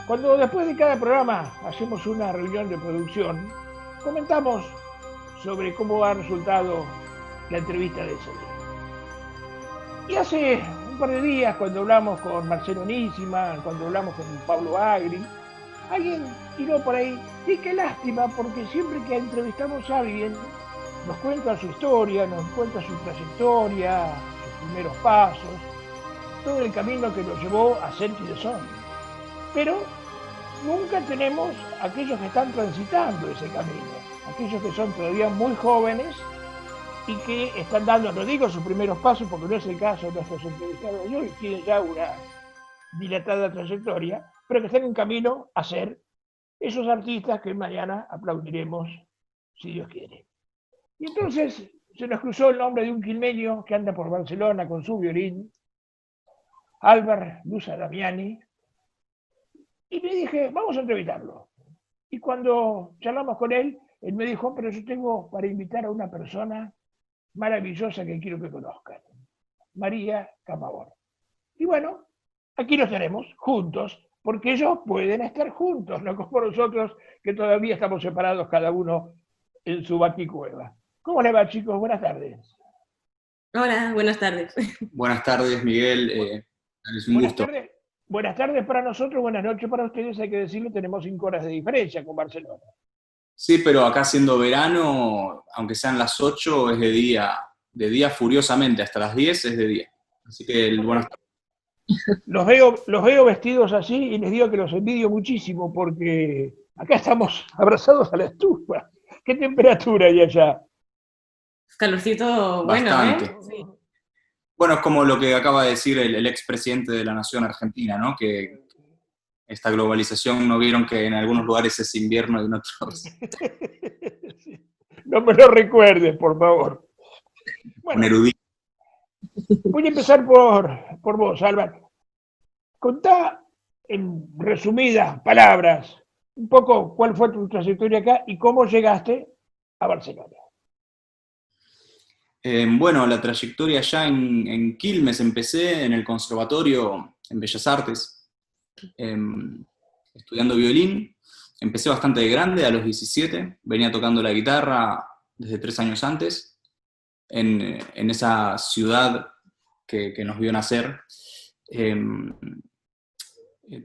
Cuando después de cada programa hacemos una reunión de producción, comentamos sobre cómo ha resultado la entrevista de ese día. Y hace un par de días, cuando hablamos con Marcelo Nísima, cuando hablamos con Pablo Agri, alguien tiró por ahí, y qué lástima, porque siempre que entrevistamos a alguien, nos cuenta su historia, nos cuenta su trayectoria, sus primeros pasos, todo el camino que lo llevó a ser quienes son. Pero nunca tenemos aquellos que están transitando ese camino, aquellos que son todavía muy jóvenes y que están dando, no digo sus primeros pasos, porque no es el caso de nuestros entrevistados de hoy, tienen ya una dilatada trayectoria, pero que están en camino a ser esos artistas que mañana aplaudiremos, si Dios quiere. Y entonces se nos cruzó el nombre de un quilmeño que anda por Barcelona con su violín, Álvar Luza Damiani, y me dije, vamos a entrevistarlo. Y cuando charlamos con él, él me dijo, pero yo tengo para invitar a una persona maravillosa que quiero que conozcan, María Camabor. Y bueno, aquí los tenemos, juntos, porque ellos pueden estar juntos, no como nosotros que todavía estamos separados cada uno en su baticueva. ¿Cómo le va, chicos? Buenas tardes. Hola, buenas tardes. Buenas tardes, Miguel. Es un gusto. Buenas tardes para nosotros, buenas noches para ustedes. Hay que decirlo, tenemos 5 horas de diferencia con Barcelona. Sí, pero acá siendo verano, aunque sean las 8, es de día furiosamente, hasta las 10 es de día. Así que buenas tardes. Los veo vestidos así y les digo que los envidio muchísimo porque acá estamos abrazados a la estufa. ¿Qué temperatura hay allá? Calorcito bueno, Bastante. Sí. Bueno, es como lo que acaba de decir el expresidente de la Nación Argentina, ¿no? Que esta globalización, ¿no vieron que en algunos lugares es invierno y en otros? No me lo recuerdes, por favor. Bueno, un erudito. Voy a empezar por vos, Álvaro. Contá en resumidas palabras un poco cuál fue tu trayectoria acá y cómo llegaste a Barcelona. Bueno, la trayectoria allá en Quilmes, empecé en el conservatorio en Bellas Artes, estudiando violín. Empecé bastante de grande, a los 17, venía tocando la guitarra desde 3 años antes, en esa ciudad que nos vio nacer.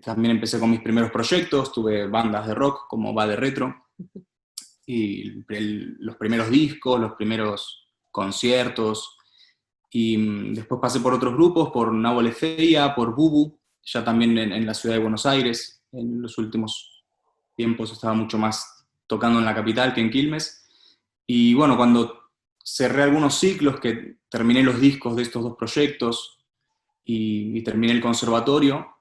También empecé con mis primeros proyectos, tuve bandas de rock como Va de Retro, y los primeros discos, los primeros conciertos, y después pasé por otros grupos, por Nábole Feia, por Bubu, ya también en la ciudad de Buenos Aires. En los últimos tiempos estaba mucho más tocando en la capital que en Quilmes. Y bueno, cuando cerré algunos ciclos, que terminé los discos de estos 2 proyectos y terminé el conservatorio,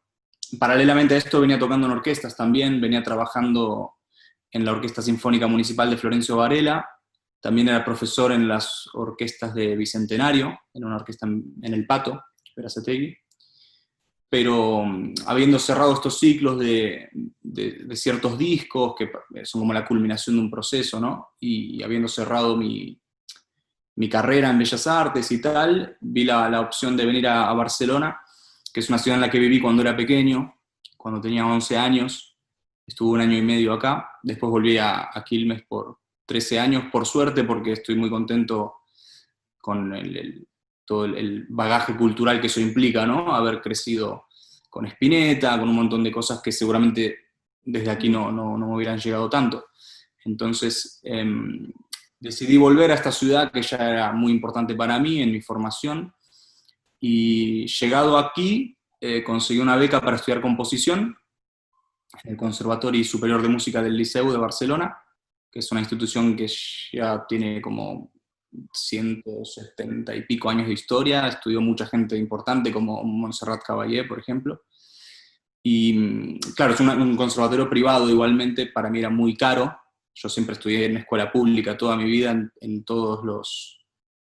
paralelamente a esto venía tocando en orquestas también, venía trabajando en la Orquesta Sinfónica Municipal de Florencio Varela, también era profesor en las orquestas de Bicentenario, en una orquesta en El Pato, Verazategui. Pero habiendo cerrado estos ciclos de ciertos discos, que son como la culminación de un proceso, ¿no? Y habiendo cerrado mi carrera en Bellas Artes y tal, vi la opción de venir a Barcelona, que es una ciudad en la que viví cuando era pequeño, cuando tenía 11 años. Estuve 1 año y medio acá, después volví a Quilmes por 13 años, por suerte, porque estoy muy contento con todo el bagaje cultural que eso implica, ¿no? Haber crecido con Spinetta, con un montón de cosas que seguramente desde aquí no me hubieran llegado tanto. Entonces decidí volver a esta ciudad que ya era muy importante para mí en mi formación, y llegado aquí conseguí una beca para estudiar composición en el Conservatorio Superior de Música del Liceu de Barcelona, que es una institución que ya tiene como 170 y pico años de historia. Estudió mucha gente importante como Montserrat Caballé, por ejemplo. Y claro, es un conservatorio privado, igualmente para mí era muy caro. Yo siempre estudié en escuela pública toda mi vida, en todos los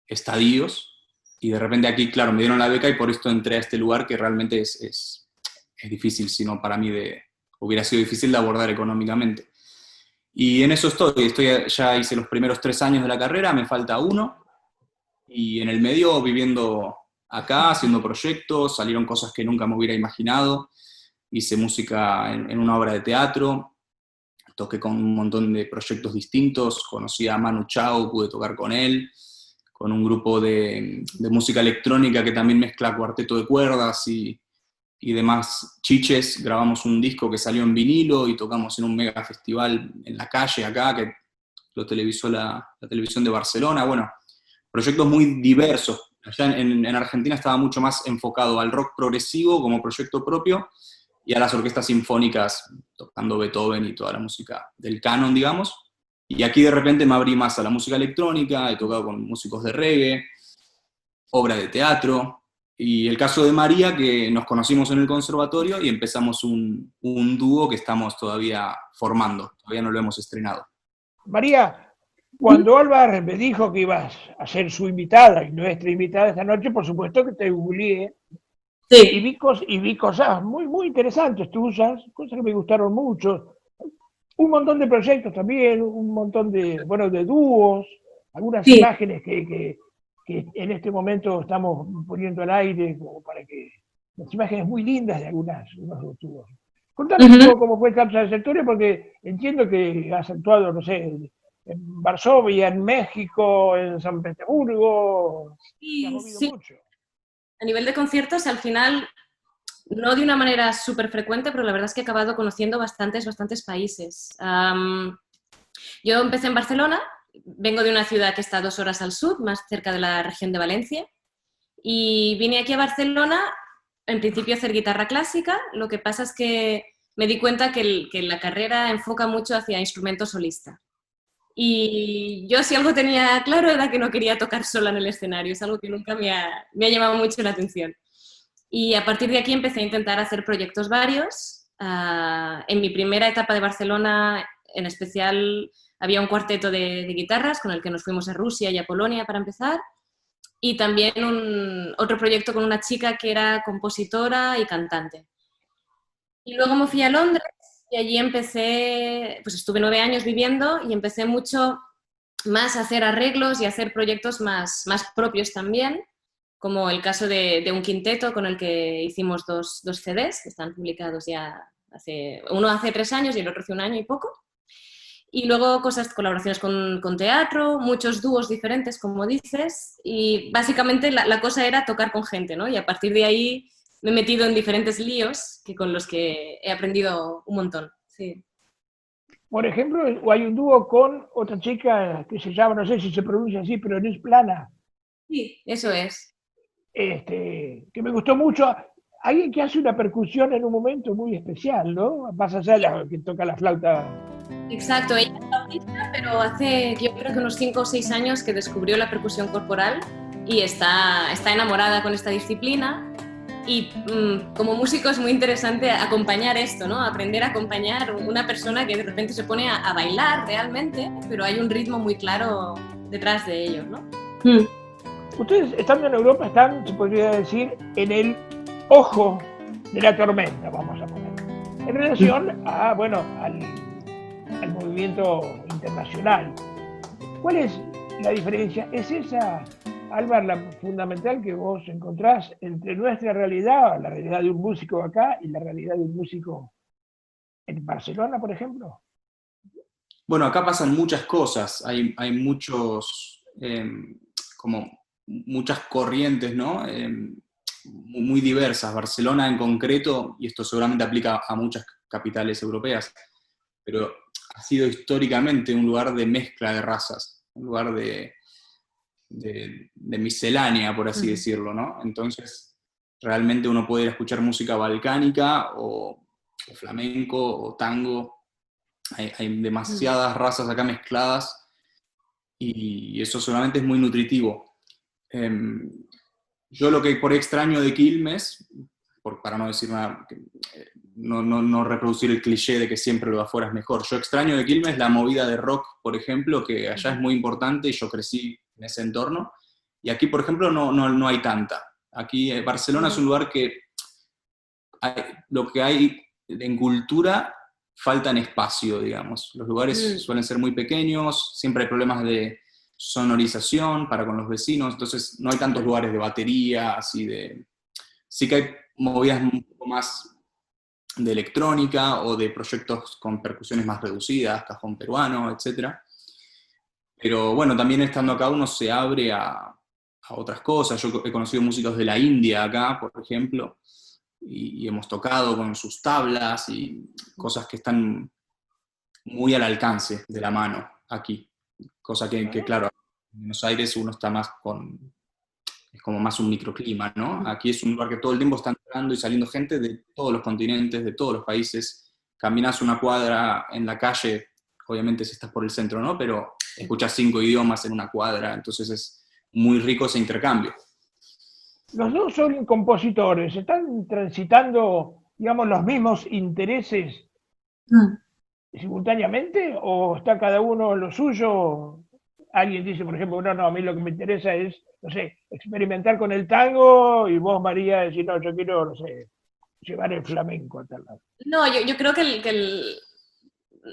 estadios, y de repente aquí, claro, me dieron la beca y por esto entré a este lugar que realmente es difícil, sino para mí hubiera sido difícil de abordar económicamente. Y en eso ya hice los primeros 3 años de la carrera, me falta 1, y en el medio viviendo acá, haciendo proyectos, salieron cosas que nunca me hubiera imaginado. hice música en una obra de teatro, toqué con un montón de proyectos distintos, conocí a Manu Chao, pude tocar con él, con un grupo de música electrónica que también mezcla cuarteto de cuerdas y demás chiches. Grabamos un disco que salió en vinilo y tocamos en un mega festival en la calle acá, que lo televisó la televisión de Barcelona. Bueno, proyectos muy diversos. Allá en Argentina estaba mucho más enfocado al rock progresivo como proyecto propio y a las orquestas sinfónicas, tocando Beethoven y toda la música del canon, digamos. Y aquí de repente me abrí más a la música electrónica, he tocado con músicos de reggae, obra de teatro, y el caso de María, que nos conocimos en el conservatorio y empezamos un dúo que estamos todavía formando, todavía no lo hemos estrenado. María, cuando Álvaro me dijo que ibas a ser su invitada y nuestra invitada esta noche, por supuesto que te googleé. Sí. Y vi cosas muy, muy interesantes tuyas, cosas que me gustaron mucho. Un montón de proyectos también, un montón de dúos, algunas imágenes que en este momento estamos poniendo al aire, como para que las imágenes muy lindas de unos dúos. Contame un poco cómo fue esta trayectoria, porque entiendo que has actuado, no sé, en Varsovia, en México, en San Petersburgo, te has movido mucho. A nivel de conciertos, al final, no de una manera súper frecuente, pero la verdad es que he acabado conociendo bastantes países. Yo empecé en Barcelona, vengo de una ciudad que está 2 horas al sur, más cerca de la región de Valencia, y vine aquí a Barcelona, en principio a hacer guitarra clásica. Lo que pasa es que me di cuenta que la carrera enfoca mucho hacia instrumento solista. Y yo, si algo tenía claro, era que no quería tocar sola en el escenario, es algo que nunca me ha llamado mucho la atención. Y a partir de aquí empecé a intentar hacer proyectos varios. En mi primera etapa de Barcelona, en especial, había un cuarteto de guitarras con el que nos fuimos a Rusia y a Polonia para empezar. Y también otro proyecto con una chica que era compositora y cantante. Y luego me fui a Londres y allí empecé, pues estuve 9 años viviendo y empecé mucho más a hacer arreglos y a hacer proyectos más propios también, como el caso de un quinteto con el que hicimos dos CDs, que están publicados ya uno hace 3 años y el otro hace 1 año y poco. Y luego colaboraciones con teatro, muchos dúos diferentes, como dices, y básicamente la cosa era tocar con gente, ¿no? Y a partir de ahí me he metido en diferentes líos con los que he aprendido un montón, sí. Por ejemplo, hay un dúo con otra chica que se llama, no sé si se pronuncia así, pero no es Plana. Sí, eso es. Que me gustó mucho. Alguien que hace una percusión en un momento muy especial, ¿no? Más allá de la que toca la flauta. Exacto, ella es autista, pero hace yo creo que unos 5 o 6 años que descubrió la percusión corporal y está enamorada con esta disciplina. Y como músico es muy interesante acompañar esto, ¿no? Aprender a acompañar una persona que de repente se pone a bailar realmente, pero hay un ritmo muy claro detrás de ello, ¿no? Ustedes, estando en Europa, están, se podría decir, en el ojo de la tormenta, vamos a poner, en relación al movimiento internacional. ¿Cuál es la diferencia? ¿Es esa, Álvaro, la fundamental que vos encontrás entre nuestra realidad, la realidad de un músico acá y la realidad de un músico en Barcelona, por ejemplo? Bueno, acá pasan muchas cosas, hay muchos, como muchas corrientes, ¿no? Muy diversas. Barcelona en concreto, y esto seguramente aplica a muchas capitales europeas, pero ha sido históricamente un lugar de mezcla de razas, un lugar de miscelánea, por así decirlo, ¿no? Entonces, realmente uno puede ir a escuchar música balcánica o flamenco o tango. Hay demasiadas razas acá mezcladas y eso solamente es muy nutritivo. Yo lo que por extraño de Quilmes, para no decir nada, no reproducir el cliché de que siempre lo de afuera es mejor, yo extraño de Quilmes la movida de rock, por ejemplo, que allá es muy importante y yo crecí en ese entorno, y aquí, por ejemplo, no hay tanta. Aquí Barcelona es un lugar que lo que hay en cultura falta en espacio, digamos. Los lugares suelen ser muy pequeños, siempre hay problemas de sonorización para con los vecinos, entonces no hay tantos lugares de batería, así de... Sí que hay movidas un poco más de electrónica o de proyectos con percusiones más reducidas, cajón peruano, etc. Pero bueno, también estando acá uno se abre a otras cosas. Yo he conocido músicos de la India acá, por ejemplo, y hemos tocado con sus tablas y cosas que están muy al alcance de la mano aquí. Cosa que claro, en Buenos Aires uno está más es como más un microclima, ¿no? Aquí es un lugar que todo el tiempo está entrando y saliendo gente de todos los continentes, de todos los países. Caminas una cuadra en la calle, obviamente si estás por el centro, ¿no? Pero escuchas 5 idiomas en una cuadra, entonces es muy rico ese intercambio. Los dos son compositores, están transitando, digamos, los mismos intereses simultáneamente o está cada uno en lo suyo. Alguien dice, por ejemplo, no, a mí lo que me interesa es, no sé, experimentar con el tango y vos, María, decís, no, yo quiero, no sé, llevar el flamenco a tal lado. No, yo creo que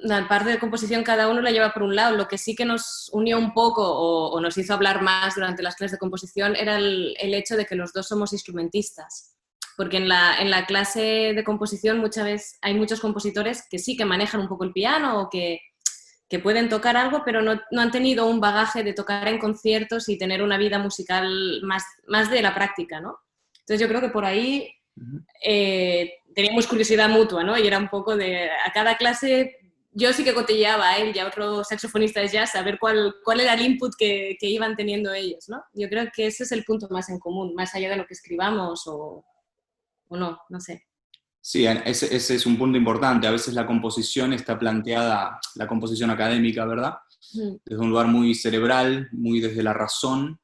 la parte de composición cada uno la lleva por un lado. Lo que sí que nos unió un poco o nos hizo hablar más durante las clases de composición era el hecho de que los dos somos instrumentistas. Porque en la clase de composición muchas veces hay muchos compositores que sí que manejan un poco el piano o que pueden tocar algo, pero no han tenido un bagaje de tocar en conciertos y tener una vida musical más de la práctica, ¿no? Entonces yo creo que por ahí teníamos curiosidad mutua, ¿no? Y era un poco de, a cada clase, yo sí que cotilleaba a él y a otro saxofonista de jazz a ver cuál era el input que iban teniendo ellos, ¿no? Yo creo que ese es el punto más en común, más allá de lo que escribamos o no sé. Sí, ese es un punto importante. A veces la composición está planteada, la composición académica, ¿verdad? Desde un lugar muy cerebral, muy desde la razón,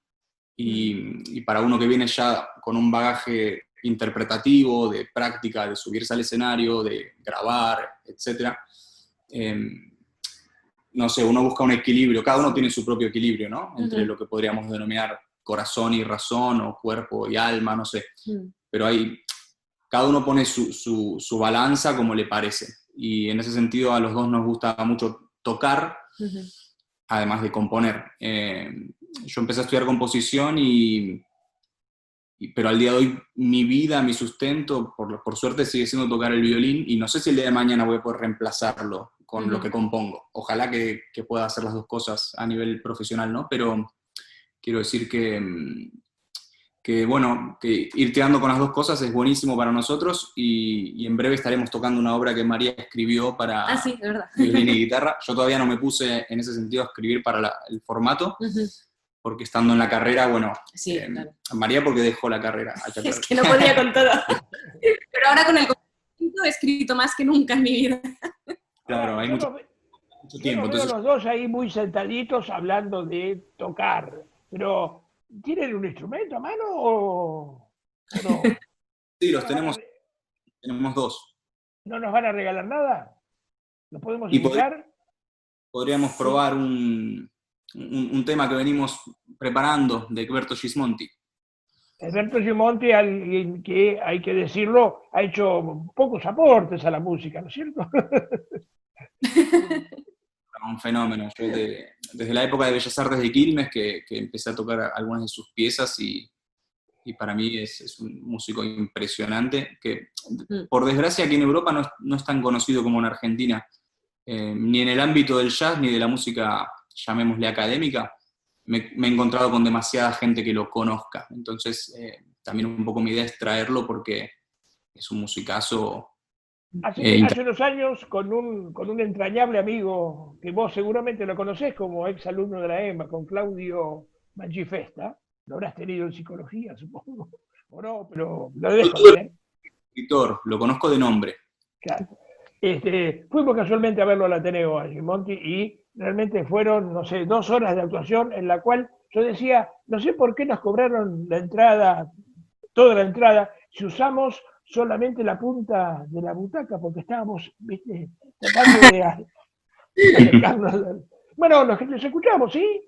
y para uno que viene ya con un bagaje interpretativo, de práctica, de subirse al escenario, de grabar, etc. No sé, uno busca un equilibrio, cada uno tiene su propio equilibrio, ¿no? Entre lo que podríamos denominar corazón y razón, o cuerpo y alma, no sé. Pero cada uno pone su balanza como le parece. Y en ese sentido a los dos nos gusta mucho tocar, además de componer. Yo empecé a estudiar composición pero al día de hoy mi vida, mi sustento, por suerte sigue siendo tocar el violín, y no sé si el día de mañana voy a poder reemplazarlo con lo que compongo. Ojalá que pueda hacer las dos cosas a nivel profesional, ¿no? Pero quiero decir bueno, que ir tirando con las dos cosas es buenísimo para nosotros, y en breve estaremos tocando una obra que María escribió para sí, de verdad. violín y guitarra. Yo todavía no me puse en ese sentido a escribir para el formato, porque estando en la carrera, bueno, sí, claro. María porque dejó la carrera. Es que no podía con todo. Pero ahora con el conocimiento he escrito más que nunca en mi vida. Claro, hay mucho tiempo. Yo los veo los dos ahí muy sentaditos hablando de tocar, pero ¿tienen un instrumento a mano o no? Sí, los tenemos dos. ¿No nos van a regalar nada? ¿Los podemos Y invitar? podríamos probar un tema que venimos preparando de Egberto Gismonti. Alberto Gimonti, alguien que, hay que decirlo, ha hecho pocos aportes a la música, ¿no es cierto? Un fenómeno. Yo desde la época de Bellas Artes de Quilmes que empecé a tocar algunas de sus piezas, y para mí es un músico impresionante que, por desgracia, aquí en Europa no es tan conocido como en Argentina, ni en el ámbito del jazz ni de la música, llamémosle académica. Me he encontrado con demasiada gente que lo conozca. Entonces, también un poco mi idea es traerlo porque es un musicazo. Hace unos años, con un entrañable amigo que vos seguramente lo conocés como ex alumno de la EMA, con Claudio Mangifesta, lo habrás tenido en psicología, supongo, o no, pero lo debes conocer. Escritor, lo conozco de nombre. Claro. Fuimos casualmente a verlo al Ateneo, a Gimonti, y realmente fueron, no sé, 2 horas de actuación en la cual yo decía, no sé por qué nos cobraron la entrada, toda la entrada, si usamos solamente la punta de la butaca, porque estábamos, ¿viste?, tratando de acercarnos. Bueno, les escuchamos, ¿sí?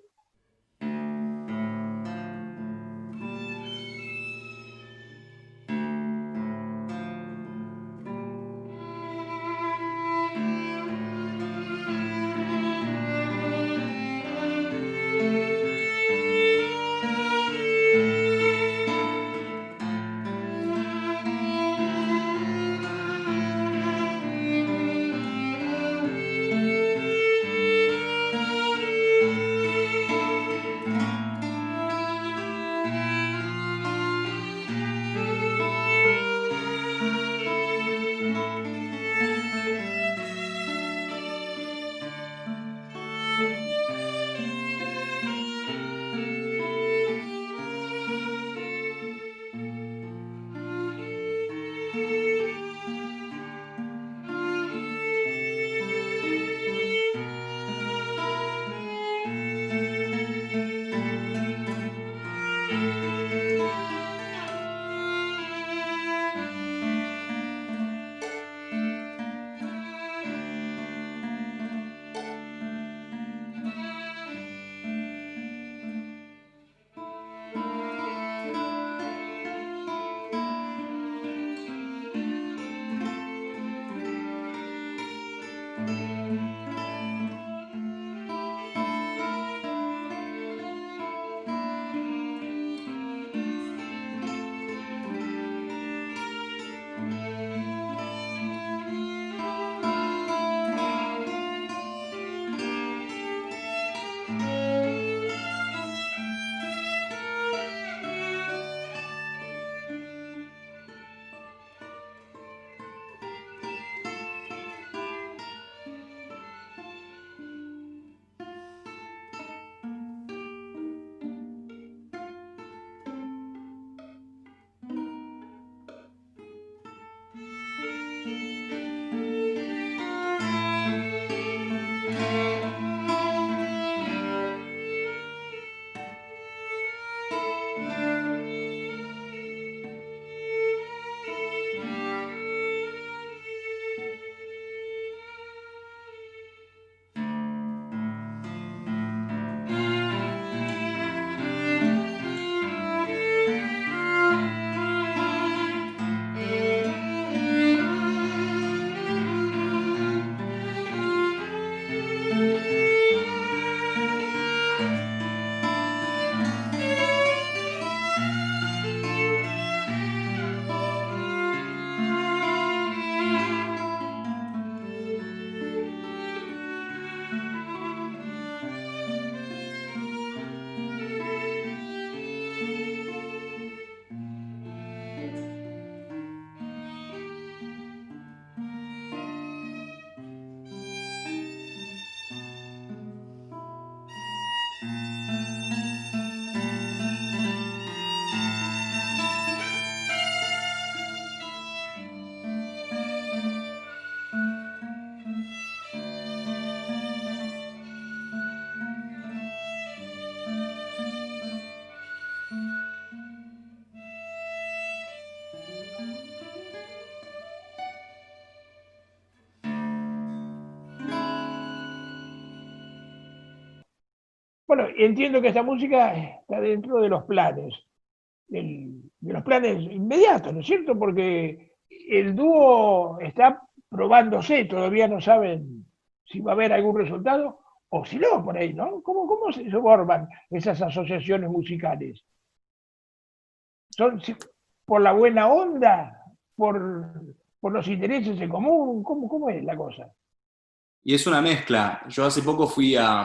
Bueno, entiendo que esta música está dentro de los planes, de los planes inmediatos, ¿no es cierto? Porque el dúo está probándose, todavía no saben si va a haber algún resultado o si no, por ahí, ¿no? ¿Cómo se forman esas asociaciones musicales? ¿Son por la buena onda? ¿Por los intereses en común? ¿Cómo es la cosa? Y es una mezcla. Yo hace poco fui a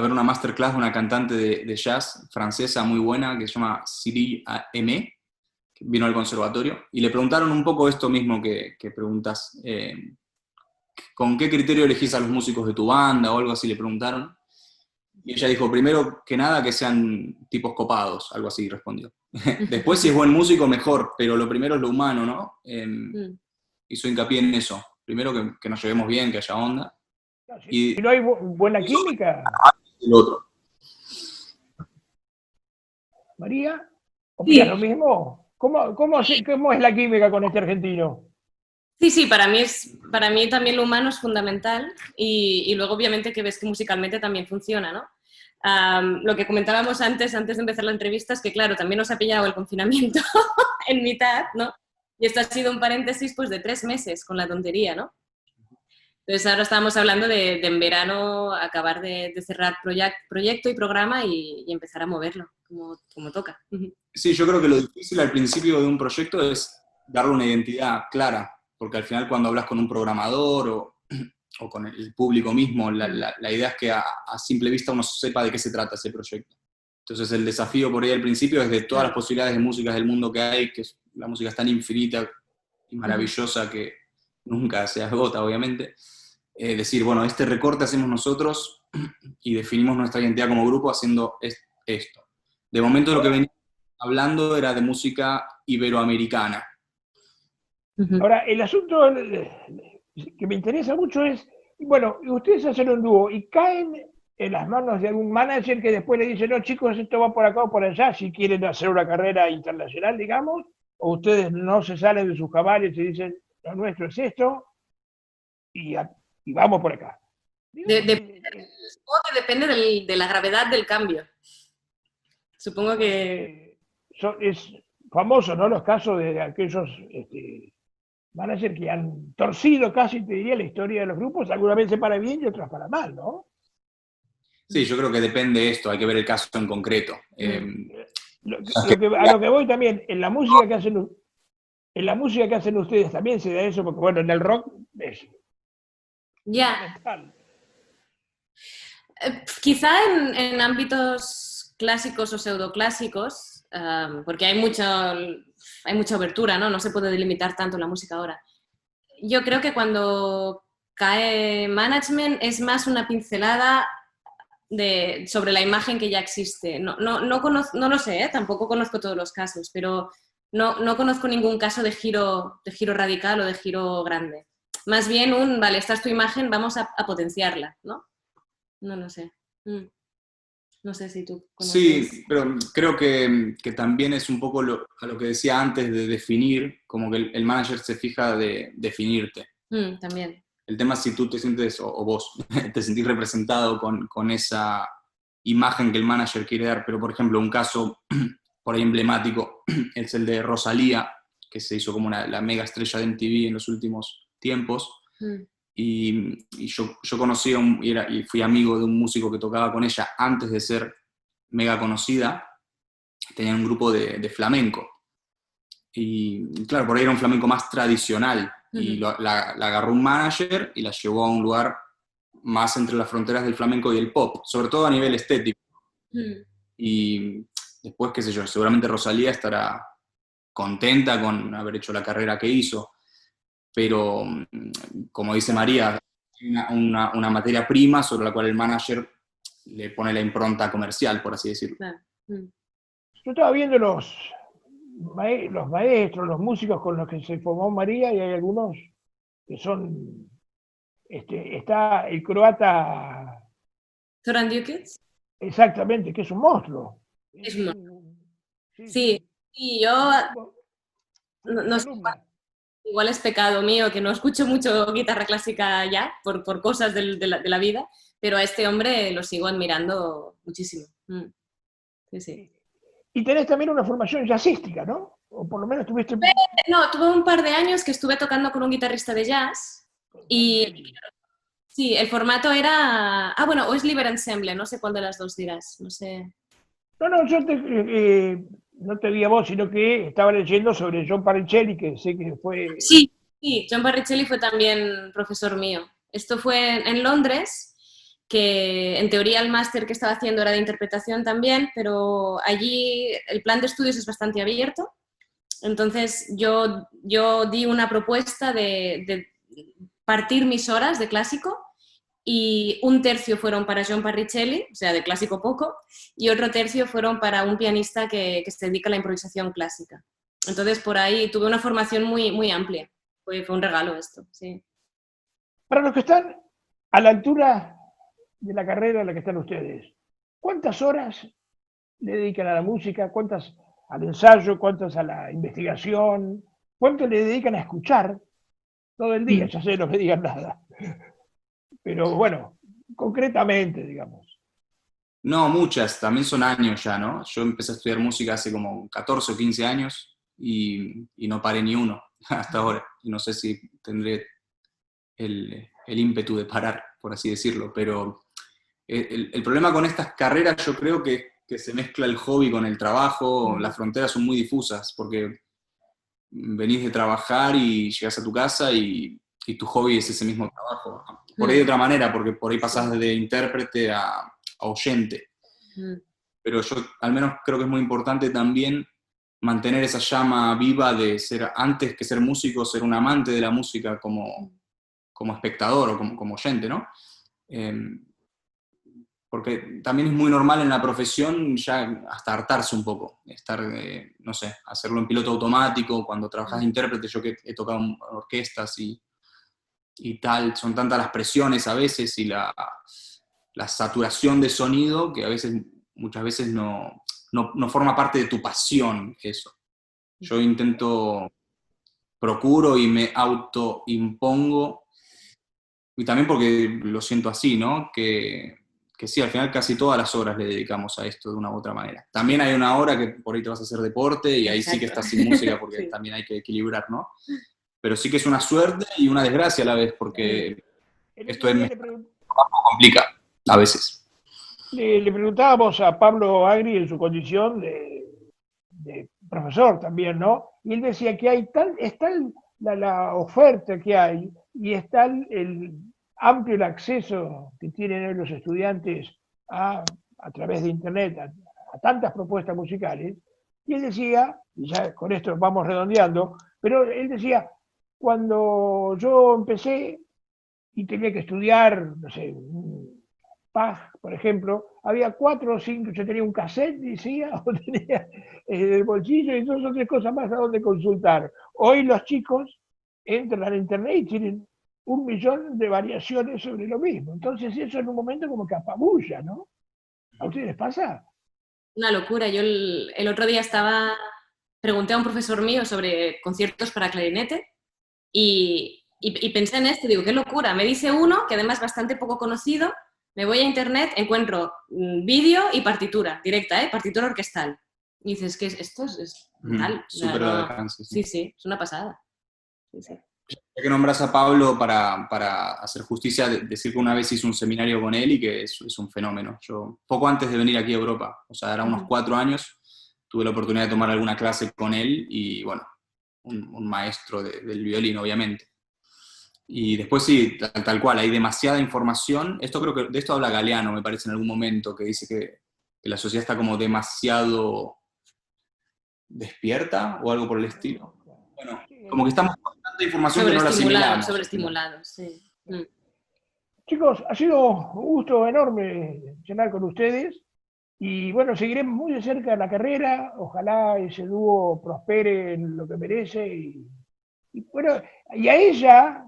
ver una masterclass de una cantante de jazz francesa muy buena que se llama Cyril Aimé, que vino al conservatorio, y le preguntaron un poco esto mismo que preguntas, ¿con qué criterio elegís a los músicos de tu banda o algo así? Le preguntaron. Y ella dijo, primero que nada, que sean tipos copados, algo así respondió. Después, si es buen músico, mejor, pero lo primero es lo humano, ¿no? Hizo hincapié en eso. Primero que nos llevemos bien, que haya onda. Si Y no hay buena química, el otro. María, ¿opinas Sí, lo mismo? ¿Cómo es la química con este argentino? sí, para mí también lo humano es fundamental y luego obviamente que ves que musicalmente también funciona, ¿no? Lo que comentábamos antes de empezar la entrevista es que, claro, también nos ha pillado el confinamiento en mitad, ¿no? Y esto ha sido un paréntesis pues de 3 meses con la tontería, ¿no? Entonces ahora estábamos hablando de en verano acabar de cerrar proyecto y programa y empezar a moverlo como toca. Sí, yo creo que lo difícil al principio de un proyecto es darle una identidad clara, porque al final cuando hablas con un programador o con el público mismo, la idea es que a simple vista uno sepa de qué se trata ese proyecto. Entonces el desafío por ahí al principio es de todas las posibilidades de músicas del mundo que hay, que la música es tan infinita y maravillosa que nunca se agota, obviamente. Decir, bueno, este recorte hacemos nosotros y definimos nuestra identidad como grupo haciendo esto. De momento lo que venía hablando era de música iberoamericana. Ahora, el asunto que me interesa mucho es, bueno, ustedes hacen un dúo y caen en las manos de algún manager que después le dice, no, chicos, esto va por acá o por allá, si quieren hacer una carrera internacional, digamos, o ustedes no se salen de sus cabales y dicen, lo nuestro es esto, y, y vamos por acá. Supongo que depende de la gravedad del cambio. Supongo que... Es famoso, ¿no? Los casos de aquellos managers que han torcido casi, te diría, la historia de los grupos, algunas veces para bien y otras para mal, ¿no? Sí, yo creo que depende de esto, hay que ver el caso en concreto. A lo que voy también, en la música que hacen ustedes también se da eso, porque bueno, en el rock es fundamental. Quizá en ámbitos clásicos o pseudoclásicos, porque hay mucha abertura, ¿no? No se puede delimitar tanto la música ahora. Yo creo que cuando cae management es más una pincelada sobre la imagen que ya existe. No lo sé, tampoco conozco todos los casos, pero no conozco ningún caso de giro radical o de giro grande. Más bien vale, esta es tu imagen, vamos a potenciarla, ¿no? No lo sé. No sé si tú conoces. Sí, pero creo que también es un poco a lo que decía antes de definir, como que el manager se fija de definirte. También. El tema es si tú te sientes, o vos, te sentís representado con esa imagen que el manager quiere dar, pero por ejemplo, un caso por ahí emblemático es el de Rosalía, que se hizo como la mega estrella de MTV en los últimos tiempos. Y yo conocí y fui amigo de un músico que tocaba con ella antes de ser mega conocida. Tenía un grupo de flamenco. Y claro, por ahí era un flamenco más tradicional. Y la agarró un manager y la llevó a un lugar más entre las fronteras del flamenco y el pop, sobre todo a nivel estético. Y después, qué sé yo, seguramente Rosalía estará contenta con haber hecho la carrera que hizo. Pero, como dice María, una materia prima sobre la cual el manager le pone la impronta comercial, por así decirlo. Yo estaba viendo los maestros, los músicos con los que se formó María, y hay algunos que son, está el croata... ¿Zoran Dukic? Exactamente, que es un monstruo. Es un monstruo. Sí, yo no sé, igual es pecado mío que no escucho mucho guitarra clásica ya, por cosas de la vida, pero a este hombre lo sigo admirando muchísimo. Sí, sí. Y tenés también una formación jazzística, ¿no? O por lo menos tuviste... No, tuve un par de años que estuve tocando con un guitarrista de jazz y sí, el formato era... Ah, bueno, o es Liber Ensemble, no sé cuál de las dos dirás, no sé. No, yo no te vi a vos, sino que estaba leyendo sobre John Parencelli, que sé que fue... Sí, sí, John Barricelli fue también profesor mío. Esto fue en Londres, que en teoría el máster que estaba haciendo era de interpretación también, pero allí el plan de estudios es bastante abierto. Entonces yo di una propuesta de partir mis horas de clásico y un tercio fueron para John Parricelli, o sea, de clásico poco, y otro tercio fueron para un pianista que se dedica a la improvisación clásica. Entonces, por ahí tuve una formación muy, muy amplia. Fue un regalo esto, sí. Para los que están a la altura de la carrera en la que están ustedes, ¿cuántas horas le dedican a la música? ¿Cuántas al ensayo? ¿Cuántas a la investigación? ¿Cuánto le dedican a escuchar todo el día? Ya sé, no me digan nada. Pero bueno, concretamente, digamos. No, muchas, también son años ya, ¿no? Yo empecé a estudiar música hace como 14 o 15 años y no paré ni uno hasta ahora. Y no sé si tendré el ímpetu de parar, por así decirlo, pero el problema con estas carreras yo creo que se mezcla el hobby con el trabajo, las fronteras son muy difusas, porque venís de trabajar y llegas a tu casa y tu hobby es ese mismo trabajo. Por ahí de otra manera, porque por ahí pasás de intérprete a oyente. Pero yo al menos creo que es muy importante también mantener esa llama viva de ser, antes que ser músico, ser un amante de la música como espectador o como oyente, ¿no? Porque también es muy normal en la profesión ya hasta hartarse un poco, estar, no sé, hacerlo en piloto automático, cuando trabajas de intérprete, yo que he tocado en orquestas y tal, son tantas las presiones a veces y la saturación de sonido que muchas veces no forma parte de tu pasión eso. Yo procuro y me autoimpongo, y también porque lo siento así, ¿no? Que sí, al final casi todas las horas le dedicamos a esto de una u otra manera. También hay una hora que por ahí te vas a hacer deporte y ahí Exacto. sí que estás sin música porque sí, también hay que equilibrar, ¿no? Pero sí que es una suerte y una desgracia a la vez porque esto complica a veces. Le preguntábamos a Pablo Agri en su condición de profesor también, ¿no? Y él decía que está la oferta que hay y está el amplio el acceso que tienen hoy los estudiantes a través de Internet a tantas propuestas musicales. Y él decía, y ya con esto vamos redondeando, pero él decía, cuando yo empecé y tenía que estudiar, no sé, Bach, por ejemplo, había 4 o 5, yo tenía un cassette, decía, o tenía en el bolsillo y 2 o 3 cosas más a donde consultar. Hoy los chicos entran a internet y tienen 1 millón de variaciones sobre lo mismo. Entonces eso en un momento como que apabulla, ¿no? ¿A ustedes les pasa? Una locura. Yo el otro día pregunté a un profesor mío sobre conciertos para clarinete y pensé en esto, digo, qué locura. Me dice uno, que además es bastante poco conocido, me voy a internet, encuentro vídeo y partitura, directa, partitura orquestal. Y dices, que esto es brutal. Súper de alcance. Sí, sí, es una pasada. Sí, sí. Ya que nombras a Pablo, para hacer justicia, decir que una vez hice un seminario con él y que es un fenómeno. Yo, poco antes de venir aquí a Europa, o sea, era unos 4 años, tuve la oportunidad de tomar alguna clase con él y, bueno, un maestro del violín, obviamente. Y después sí, tal cual, hay demasiada información. Esto creo que, de esto habla Galeano, me parece, en algún momento, que dice que la sociedad está como demasiado despierta o algo por el estilo. Bueno, como que estamos con tanta información que no la asimilamos. Sobreestimulados, sí. Chicos, ha sido un gusto enorme charlar con ustedes y bueno, seguiremos muy de cerca la carrera, ojalá ese dúo prospere en lo que merece y bueno, y a ella,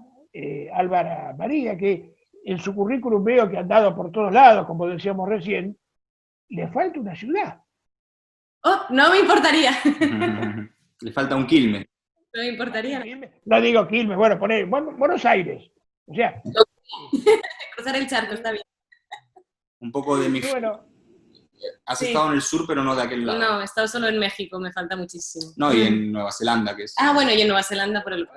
Álvara María, que en su currículum veo que ha andado por todos lados, como decíamos recién, le falta una ciudad. Oh, no me importaría. Le falta un Quilmes. No me importaría. No digo Quilmes, bueno, poner Buenos Aires. O sea. Cruzar el charco, está bien. un poco de mi... Bueno, Has sí. estado en el sur, pero no de aquel lado. No, he estado solo en México, me falta muchísimo. No, y en Nueva Zelanda, que es... Ah, bueno, y en Nueva Zelanda por el...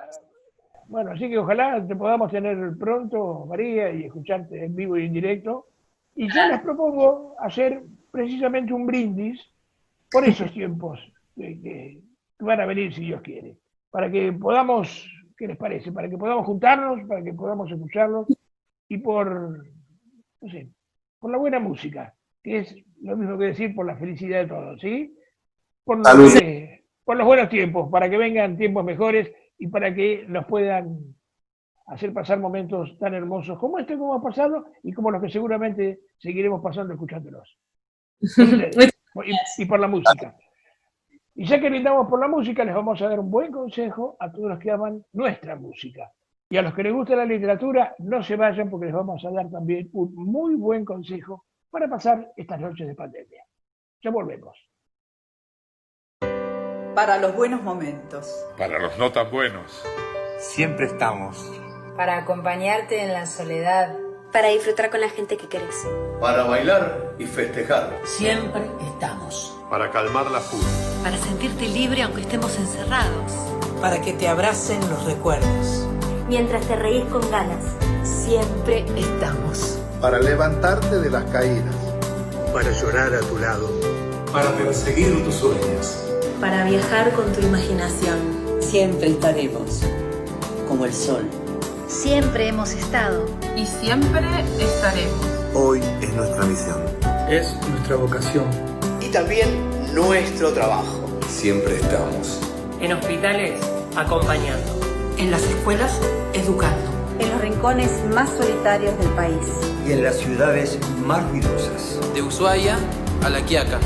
Bueno, así que ojalá te podamos tener pronto, María, y escucharte en vivo y en directo. Y yo les propongo hacer precisamente un brindis por esos tiempos que van a venir, si Dios quiere. Para que podamos, ¿qué les parece? Para que podamos juntarnos, para que podamos escucharlos y por, no sé, por la buena música, que es lo mismo que decir por la felicidad de todos, ¿sí? Por los buenos tiempos, para que vengan tiempos mejores y para que nos puedan hacer pasar momentos tan hermosos como este que hemos pasado y como los que seguramente seguiremos pasando escuchándolos. Y por la música. Y ya que brindamos por la música, les vamos a dar un buen consejo a todos los que aman nuestra música. Y a los que les gusta la literatura, no se vayan porque les vamos a dar también un muy buen consejo para pasar estas noches de pandemia. Ya volvemos. Para los buenos momentos. Para los no tan buenos. Siempre estamos. Para acompañarte en la soledad. Para disfrutar con la gente que querés. Para bailar y festejar. Siempre estamos. Para calmar la furia. Para sentirte libre aunque estemos encerrados. Para que te abracen los recuerdos. Mientras te reís con ganas. Siempre estamos. Para levantarte de las caídas. Para llorar a tu lado. Para perseguir tus sueños. Para viajar con tu imaginación. Siempre estaremos, como el sol. Siempre hemos estado. Y siempre estaremos. Hoy es nuestra misión. Es nuestra vocación. Y también nuestro trabajo. Siempre estamos. En hospitales, acompañando. En las escuelas, educando. En los rincones más solitarios del país. Y en las ciudades más ruidosas. De Ushuaia a La Quiaca.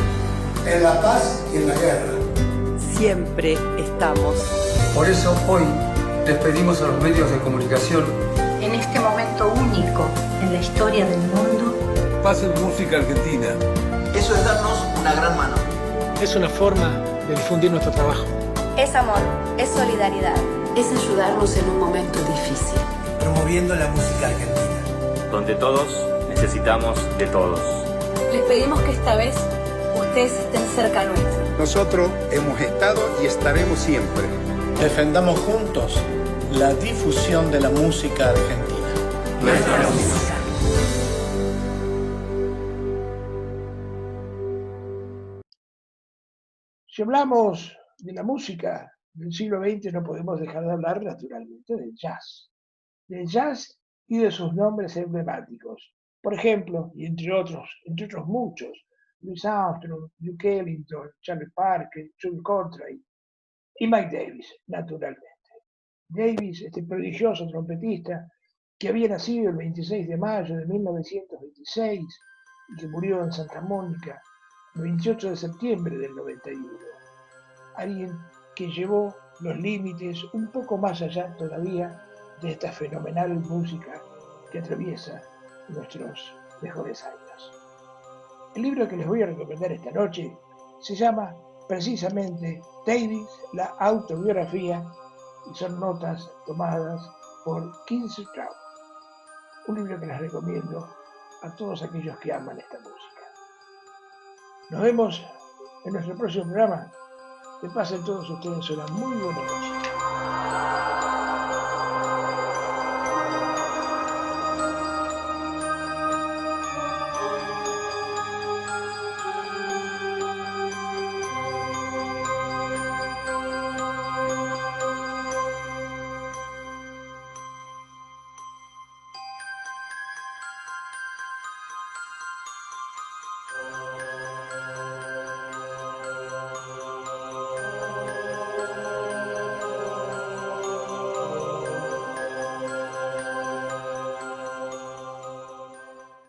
En la paz y en la guerra. Siempre estamos. Por eso hoy les pedimos a los medios de comunicación. En este momento único en la historia del mundo. Pasen música argentina. Eso es darnos una gran mano. Es una forma de difundir nuestro trabajo. Es amor, es solidaridad. Es ayudarnos en un momento difícil. Promoviendo la música argentina. Donde todos necesitamos de todos. Les pedimos que esta vez ustedes estén cerca nuestro. Nosotros hemos estado y estaremos siempre. Defendamos juntos la difusión de la música argentina. Nuestra música. Si hablamos de la música del siglo XX, no podemos dejar de hablar naturalmente del jazz y de sus nombres emblemáticos. Por ejemplo, y entre otros muchos, Louis Armstrong, Duke Ellington, Charlie Parker, Joe Coltrane y Mike Davis, naturalmente. Davis, este prodigioso trompetista que había nacido el 26 de mayo de 1926 y que murió en Santa Mónica el 28 de septiembre del 91. Alguien que llevó los límites un poco más allá todavía de esta fenomenal música que atraviesa nuestros mejores años. El libro que les voy a recomendar esta noche se llama precisamente Davis, la autobiografía, y son notas tomadas por Quincy Trout. Un libro que les recomiendo a todos aquellos que aman esta música. Nos vemos en nuestro próximo programa. Que pasen todos ustedes una muy buena noche.